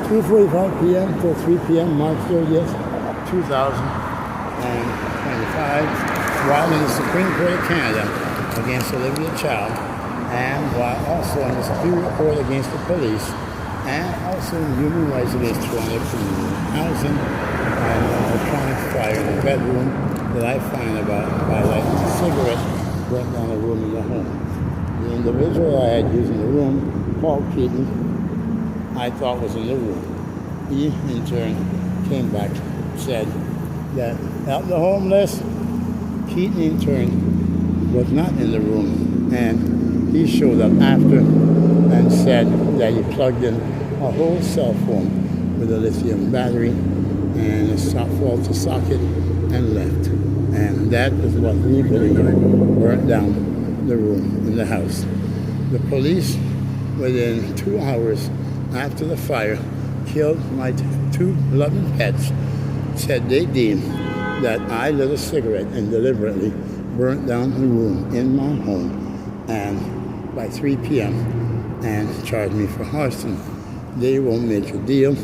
2:45 p.m. till 3 p.m. March 30th, 2025, while in the Supreme Court of Canada against Olivia Chow, and while also in the Superior Court against the police, and also in human rights against Toronto community housing, and electronic fire in the bedroom that I find about by lighting a cigarette went down a room in the home. The individual I had used in the room, Paul Keaton, I thought was in the room. He, in turn, came back, said that help the homeless. Keaton, in turn, was not in the room, and he showed up after and said that he plugged in a whole cell phone with a lithium battery and a faulty socket and left. And that is what we believe burnt down the room in the house. The police, within 2 hours after the fire, killed my two loving pets, said they deemed that I lit a cigarette and deliberately burnt down the room in my home and by 3 p.m. and charged me for arson. They won't make a deal.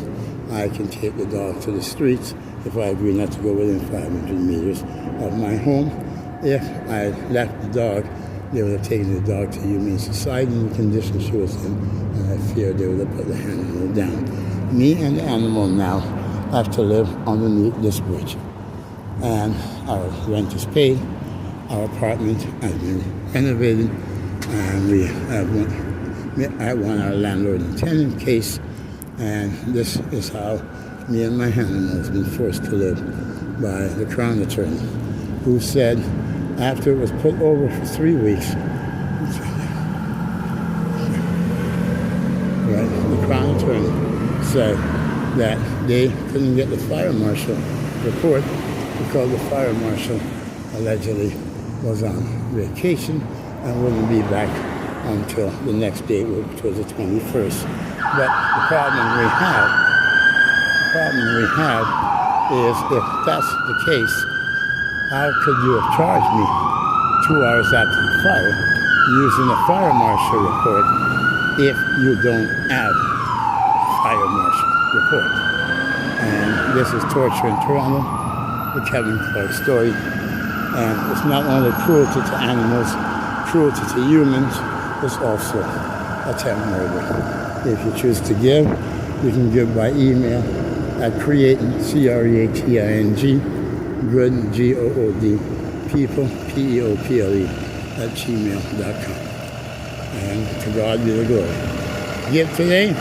I can take the dog to the streets if I agree not to go within 500 meters of my home. If I left the dog, they would have taken the dog to Humane Society in the condition she was in, and I fear they would have put the animal down. Me and the animal now have to live underneath this bridge. And our rent is paid, our apartment has been renovated, and we have won our landlord and tenant case, and this is how me and my animal has been forced to live by the Crown Attorney, who said after it was put over for 3 weeks, the Crown Attorney said that they couldn't get the fire marshal report because the fire marshal allegedly was on vacation and wouldn't be back until the next day, which was the 21st. But the problem we have is if that's the case, how could you have charged me 2 hours after the fire using a fire marshal report if you don't have a fire marshal report? And this is torture in Toronto, the Kevin Clark story. And it's not only cruelty to animals, cruelty to humans, it's also attempt murder. If you choose to give, you can give by email at creating, CREATING, good, GOOD, people, PEOPLE, @gmail.com. And to God be the glory. Give today.